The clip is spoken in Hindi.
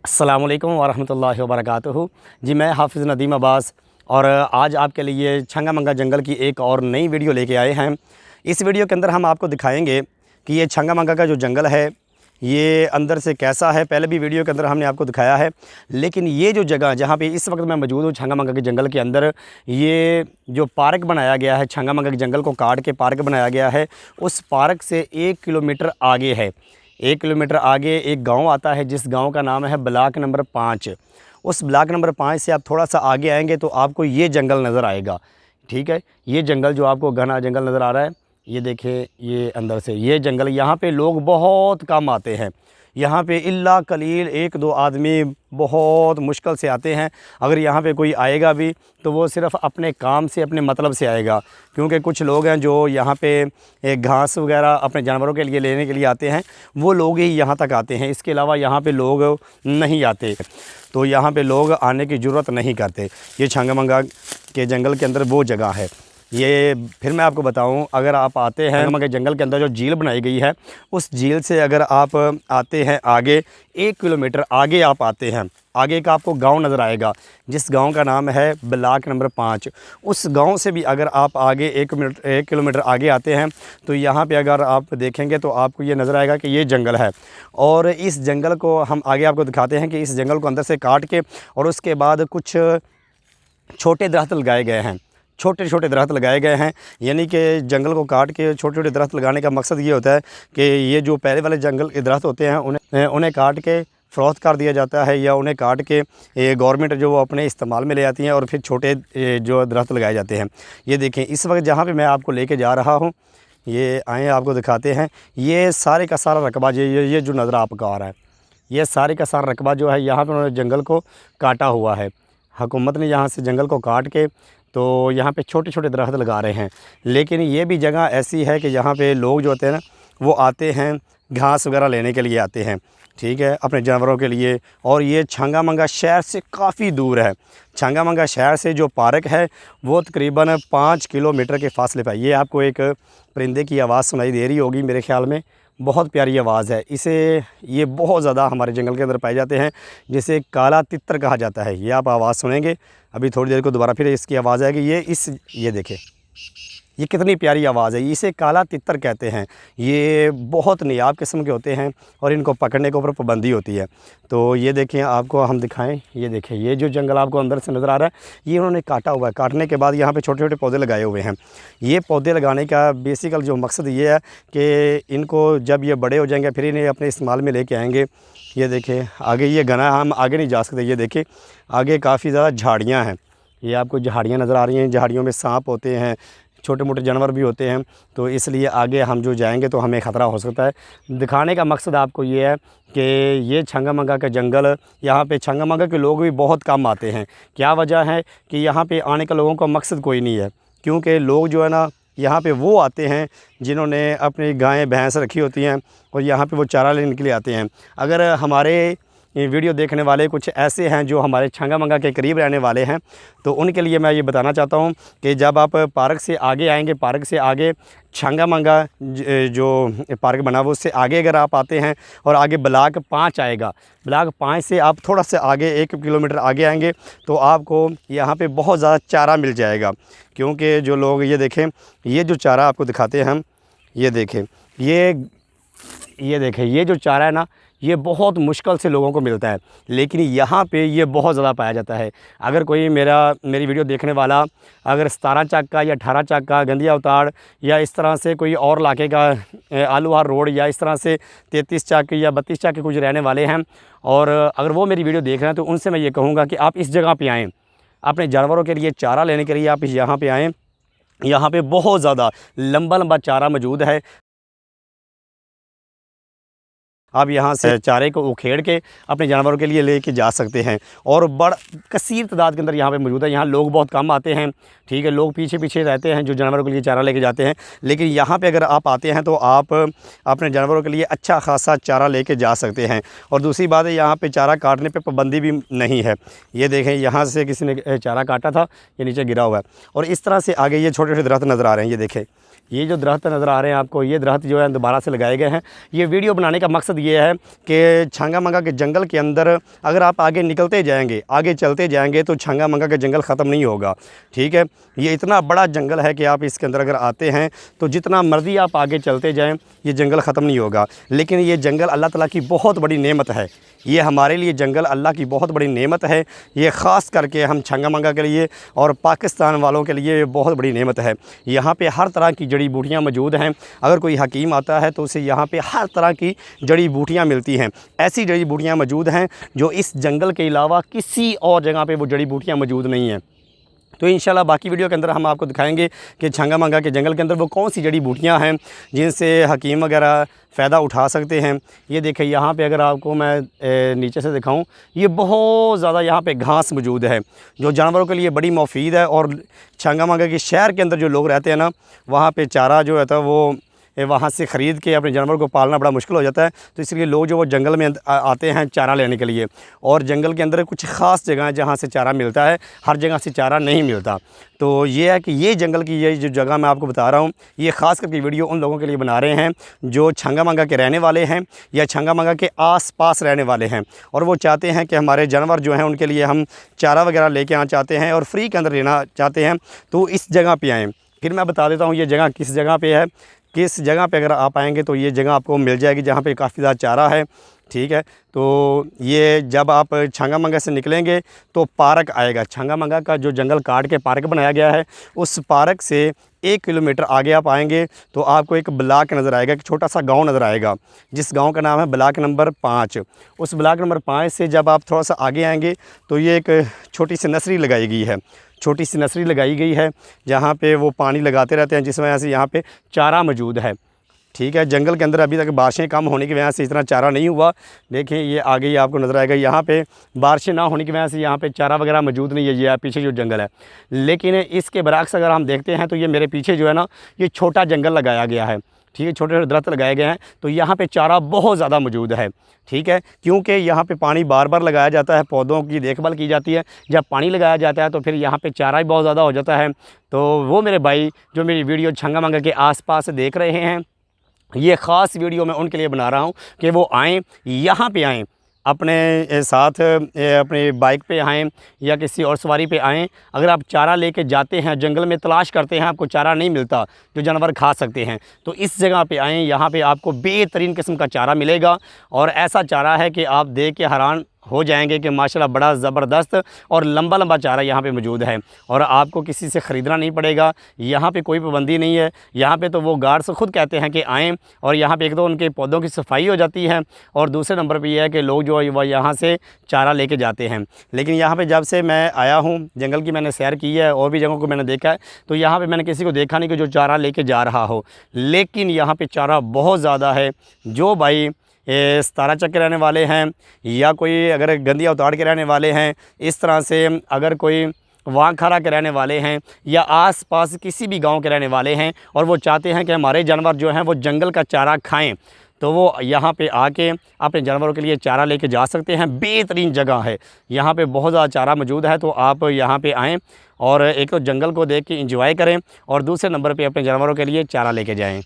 अस्सलामुअलैकुम वरहमतुल्लाहि वबरकातुहू। जी, मैं हाफ़िज़ नदीम अब्बास और आज आपके लिए छंगा मंगा जंगल की एक और नई वीडियो लेके आए हैं। इस वीडियो के अंदर हम आपको दिखाएंगे कि ये छंगा मंगा का जो जंगल है ये अंदर से कैसा है। पहले भी वीडियो के अंदर हमने आपको दिखाया है, लेकिन ये जो जगह जहाँ पे इस वक्त मैं मौजूद हूँ छंगा मंगा के जंगल के अंदर, ये जो पार्क बनाया गया है, छंगा मंगा के जंगल को काट के पार्क बनाया गया है, उस पार्क से 1 किलोमीटर आगे है। 1 किलोमीटर आगे एक गांव आता है जिस गांव का नाम है ब्लॉक नंबर 5। उस ब्लॉक नंबर 5 से आप थोड़ा सा आगे आएंगे तो आपको ये जंगल नज़र आएगा। ठीक है, ये जंगल जो आपको घना जंगल नज़र आ रहा है, ये देखिए, ये अंदर से ये जंगल, यहाँ पे लोग बहुत कम आते हैं। यहाँ पे इल्ला कलील 1-2 आदमी बहुत मुश्किल से आते हैं। अगर यहाँ पे कोई आएगा भी तो वो सिर्फ़ अपने काम से, अपने मतलब से आएगा, क्योंकि कुछ लोग हैं जो यहाँ पे घास वगैरह अपने जानवरों के लिए लेने के लिए आते हैं, वो लोग ही यहाँ तक आते हैं। इसके अलावा यहाँ पे लोग नहीं आते, तो यहाँ पे लोग आने की ज़रूरत नहीं करते। ये छंगा मंगा के जंगल के अंदर वो जगह है। ये फिर मैं आपको बताऊं, अगर आप आते हैं छंगा जंगल के अंदर जो झील बनाई गई है, उस झील से अगर आप आते हैं आगे 1 किलोमीटर आगे आप आते हैं, आगे का आपको गांव नज़र आएगा जिस गांव का नाम है ब्लॉक नंबर 5। उस गांव से भी अगर आप आगे 1 किलोमीटर आगे आते हैं तो यहाँ पे अगर आप देखेंगे तो आपको ये नज़र आएगा कि ये जंगल है। और इस जंगल को हम आगे आपको दिखाते हैं कि इस जंगल को अंदर से काट के और उसके बाद कुछ छोटे दरख्त लगाए गए हैं, छोटे छोटे दरख्त लगाए गए हैं। यानी कि जंगल को काट के छोटे छोटे दरख्त लगाने का मकसद ये होता है कि ये जो पहले वाले जंगल के दरख्त होते हैं उन्हें काट के फ़रोख्त कर दिया जाता है, या उन्हें काट के गवर्नमेंट जो वो अपने इस्तेमाल में ले आती हैं और फिर छोटे जो दरख्त लगाए जाते हैं। ये देखें, इस वक्त जहाँ पे मैं आपको लेके जा रहा हूँ, ये आए आपको दिखाते हैं। ये सारे का सारा रकबा ये जो नज़र आपको आ रहा है, ये सारे का सारा रकबा जो है, यहाँ पर उन्होंने जंगल को काटा हुआ है। हुकूमत ने यहाँ से जंगल को काट के तो यहाँ पे छोटे छोटे दरख्त लगा रहे हैं। लेकिन ये भी जगह ऐसी है कि यहाँ पे लोग जो होते हैं ना, वो आते हैं घास वगैरह लेने के लिए आते हैं, ठीक है, अपने जानवरों के लिए। और ये छंगा मंगा शहर से काफ़ी दूर है। छंगा मंगा शहर से जो पार्क है वो तकरीबन 5 किलोमीटर के फासले पर। ये आपको एक परिंदे की आवाज़ सुनाई दे रही होगी मेरे ख़्याल में, बहुत प्यारी आवाज़ है। ये बहुत ज़्यादा हमारे जंगल के अंदर पाए जाते हैं, जिसे काला तितर कहा जाता है। ये आप आवाज़ सुनेंगे अभी थोड़ी देर को दोबारा फिर इसकी आवाज़ आएगी। ये देखें, ये कितनी प्यारी आवाज़ है। इसे काला तितर कहते हैं। ये बहुत नायाब किस्म के होते हैं और इनको पकड़ने के ऊपर पाबंदी होती है। तो ये देखें, आपको हम दिखाएं, ये देखें, ये जो जंगल आपको अंदर से नज़र आ रहा है, ये उन्होंने काटा हुआ है। काटने के बाद यहाँ पे छोटे छोटे पौधे लगाए हुए हैं। ये पौधे लगाने का बेसिकल जो मकसद ये है कि इनको जब ये बड़े हो जाएंगे फिर इन्हें अपने इस्तेमाल में लेके आएंगे। ये देखें, आगे ये घना, हम आगे नहीं जा सकते। ये देखें, आगे काफ़ी ज़्यादा झाड़ियाँ हैं। ये आपको झाड़ियाँ नज़र आ रही हैं। झाड़ियों में सांप होते हैं, छोटे मोटे जानवर भी होते हैं, तो इसलिए आगे हम जो जाएंगे तो हमें ख़तरा हो सकता है। दिखाने का मकसद आपको ये है कि ये छंगा मंगा का जंगल, यहाँ पे छंगा मंगा के लोग भी बहुत कम आते हैं। क्या वजह है कि यहाँ पे आने का लोगों का मकसद कोई नहीं है, क्योंकि लोग जो है ना, यहाँ पे वो आते हैं जिन्होंने अपनी गायें भैंस रखी होती हैं और यहाँ पे वो चारा लेने के लिए आते हैं। अगर हमारे ये वीडियो देखने वाले कुछ ऐसे हैं जो हमारे छंगा मंगा के करीब रहने वाले हैं, तो उनके लिए मैं ये बताना चाहता हूँ कि जब आप पार्क से आगे आएंगे, पार्क से आगे छंगा मंगा जो पार्क बना हुआ उससे आगे अगर आप आते हैं और आगे ब्लॉक 5 आएगा, ब्लॉक 5 से आप थोड़ा सा आगे 1 किलोमीटर आगे आएंगे तो आपको यहाँ पे बहुत ज़्यादा चारा मिल जाएगा। क्योंकि जो लोग, ये देखें, ये जो चारा आपको दिखाते हैं हम, ये देखें, ये देखें, ये जो चारा है ना, ये बहुत मुश्किल से लोगों को मिलता है, लेकिन यहाँ पे ये बहुत ज़्यादा पाया जाता है। अगर कोई मेरी वीडियो देखने वाला अगर 17 चक का या 18 चक का गंदिया उताड़ या इस तरह से कोई और इलाके का आलूहार रोड या इस तरह से 33 चक या 32 चक के कुछ रहने वाले हैं, और अगर वो मेरी वीडियो देख रहे हैं, तो उनसे मैं ये कहूँगा कि आप इस जगह पर आएँ, अपने जानवरों के लिए चारा लेने के लिए आप यहाँ पर आएँ। यहाँ पे बहुत ज़्यादा लंबा लंबा चारा मौजूद है। आप यहाँ से चारे को उखेड़ के अपने जानवरों के लिए लेके जा सकते हैं, और बड़ कसीर तादाद के अंदर यहाँ पे मौजूद है। यहाँ लोग बहुत कम आते हैं, ठीक है, लोग पीछे पीछे रहते हैं जो जानवरों के लिए चारा लेके जाते हैं। लेकिन यहाँ पे अगर आप आते हैं तो आप अपने जानवरों के लिए अच्छा खासा चारा लेके जा सकते हैं। और दूसरी बात है, यहाँ पर चारा काटने पर पाबंदी भी नहीं है। ये देखें, यहाँ से किसी ने चारा काटा था, ये नीचे गिरा हुआ है। और इस तरह से आगे ये छोटे छोटे दरख्त नज़र आ रहे हैं। ये देखें, ये जो दरख्त नज़र आ रहे हैं आपको, ये दरख्त जो है दोबारा से लगाए गए हैं। ये वीडियो बनाने का मकसद ये है कि छंगा मंगा के जंगल के अंदर अगर आप आगे निकलते जाएंगे, आगे चलते जाएंगे, तो छंगा मंगा का जंगल ख़त्म नहीं होगा। ठीक है, ये इतना बड़ा जंगल है कि आप इसके अंदर अगर आते हैं तो जितना मर्ज़ी आप आगे चलते जाएँ, ये जंगल ख़त्म नहीं होगा। लेकिन ये जंगल अल्लाह ताला की बहुत बड़ी नेमत है। ये हमारे लिए जंगल अल्लाह की बहुत बड़ी नेमत है। ये ख़ास करके हम छंगा मंगा के लिए और पाकिस्तान वालों के लिए ये बहुत बड़ी नेमत है। यहाँ पे हर तरह की जड़ी बूटियाँ मौजूद हैं। अगर कोई हकीम आता है तो उसे यहाँ पे हर तरह की जड़ी बूटियाँ मिलती हैं। ऐसी जड़ी बूटियाँ मौजूद हैं जो इस जंगल के अलावा किसी और जगह पे वो जड़ी बूटियाँ मौजूद नहीं हैं। तो इंशाल्लाह बाकी वीडियो के अंदर हम आपको दिखाएंगे कि छंगा मंगा के जंगल के अंदर वो कौन सी जड़ी बूटियाँ हैं जिनसे हकीम वगैरह फ़ायदा उठा सकते हैं। ये देखें, यहाँ पे अगर आपको मैं नीचे से दिखाऊं, ये बहुत ज़्यादा यहाँ पे घास मौजूद है जो जानवरों के लिए बड़ी मुफीद है। और छंगा मंगा के शहर के अंदर जो लोग रहते हैं ना, वहाँ पे चारा जो है तो वो वहाँ से ख़रीद के अपने जानवर को पालना बड़ा मुश्किल हो जाता है। तो इसलिए लोग जो वो जंगल में आते हैं चारा लेने के लिए। और जंगल के अंदर कुछ ख़ास जगह हैं जहाँ से चारा मिलता है, हर जगह से चारा नहीं मिलता। तो ये है कि ये जंगल की ये जो जगह मैं आपको बता रहा हूँ, ये ख़ास करके वीडियो उन लोगों के लिए बना रहे हैं जो छंगा मंगा के रहने वाले हैं या छंगा मंगा के आस-पास रहने वाले हैं, और वो चाहते हैं कि हमारे जानवर जो हैं उनके लिए हम चारा वगैरह लेके आना चाहते हैं और फ्री के अंदर लेना चाहते हैं, तो इस जगह पर आएँ। फिर मैं बता देता हूँ ये जगह किस जगह पर है। किस जगह पे अगर आप आएँगे तो ये जगह आपको मिल जाएगी जहाँ पे काफ़ी ज़्यादा चारा है। ठीक है, तो ये जब आप छंगा मंगा से निकलेंगे तो पार्क आएगा। छंगा मंगा का जो जंगल काट के पार्क बनाया गया है, उस पार्क से 1 किलोमीटर आगे आप आएंगे तो आपको एक ब्लॉक नज़र आएगा, एक छोटा सा गांव नज़र आएगा, जिस गांव का नाम है ब्लॉक नंबर 5। उस ब्लॉक नंबर 5 से जब आप थोड़ा सा आगे आएंगे तो ये एक छोटी सी नर्सरी लगाई गई है। छोटी सी नर्सरी लगाई गई है जहाँ पे वो पानी लगाते रहते हैं, जिस वजह से यहाँ पे चारा मौजूद है। ठीक है, जंगल के अंदर अभी तक बारिशें कम होने की वजह से इतना चारा नहीं हुआ। देखिए ये आगे ही आपको नज़र आएगा, यहाँ पे बारिशें ना होने की वजह से यहाँ पे चारा वगैरह मौजूद नहीं है। ये पीछे जो जंगल है, लेकिन इसके बरक्स अगर हम देखते हैं तो ये मेरे पीछे जो है ना, ये छोटा जंगल लगाया गया है। ठीक है, छोटे छोटे दरख्त लगाए गए हैं, तो यहाँ पे चारा बहुत ज़्यादा मौजूद है। ठीक है, क्योंकि यहाँ पे पानी बार बार लगाया जाता है, पौधों की देखभाल की जाती है। जब पानी लगाया जाता है तो फिर यहाँ पे चारा भी बहुत ज़्यादा हो जाता है। तो वो मेरे भाई जो मेरी वीडियो छंगा मंगा के आसपास देख रहे हैं, ये ख़ास वीडियो मैं उनके लिए बना रहा हूँ कि वो आएँ, यहाँ पे आएँ, अपने साथ अपने बाइक पे आएँ या किसी और सवारी पे आएँ। अगर आप चारा लेके जाते हैं, जंगल में तलाश करते हैं, आपको चारा नहीं मिलता जो जानवर खा सकते हैं, तो इस जगह पे आएँ। यहाँ पे आपको बेहतरीन किस्म का चारा मिलेगा, और ऐसा चारा है कि आप देख के हैरान हो जाएंगे कि माशाल्लाह बड़ा ज़बरदस्त और लंबा लंबा चारा यहाँ पे मौजूद है, और आपको किसी से ख़रीदना नहीं पड़ेगा। यहाँ पे कोई पाबंदी नहीं है। यहाँ पे तो वो गार्ड्स खुद कहते हैं कि आएँ, और यहाँ पे एक तो उनके पौधों की सफाई हो जाती है, और दूसरे नंबर पे ये है कि लोग जो है वह यहाँ से चारा लेके जाते हैं। लेकिन यहाँ पर जब से मैं आया हूँ, जंगल की मैंने सैर की है और भी जगहों को मैंने देखा है, तो यहाँ पर मैंने किसी को देखा नहीं कि जो चारा लेके जा रहा हो। लेकिन यहाँ पर चारा बहुत ज़्यादा है। जो भाई सतारा चक के रहने वाले हैं, या कोई अगर गंदिया उताड़ के रहने वाले हैं, इस तरह से अगर कोई वांखारा के रहने वाले हैं, या आस-पास किसी भी गांव के रहने वाले हैं, और वो चाहते हैं कि हमारे जानवर जो हैं वो जंगल का चारा खाएं, तो वो यहाँ पे आके अपने जानवरों के लिए चारा लेके जा सकते हैं। बेहतरीन जगह है, यहाँ पे बहुत ज़्यादा चारा मौजूद है। तो आप यहाँ पे आएँ और एक तो जंगल को देख के एंजॉय करें, और दूसरे नंबर पे अपने जानवरों के लिए चारा लेके जाएँ।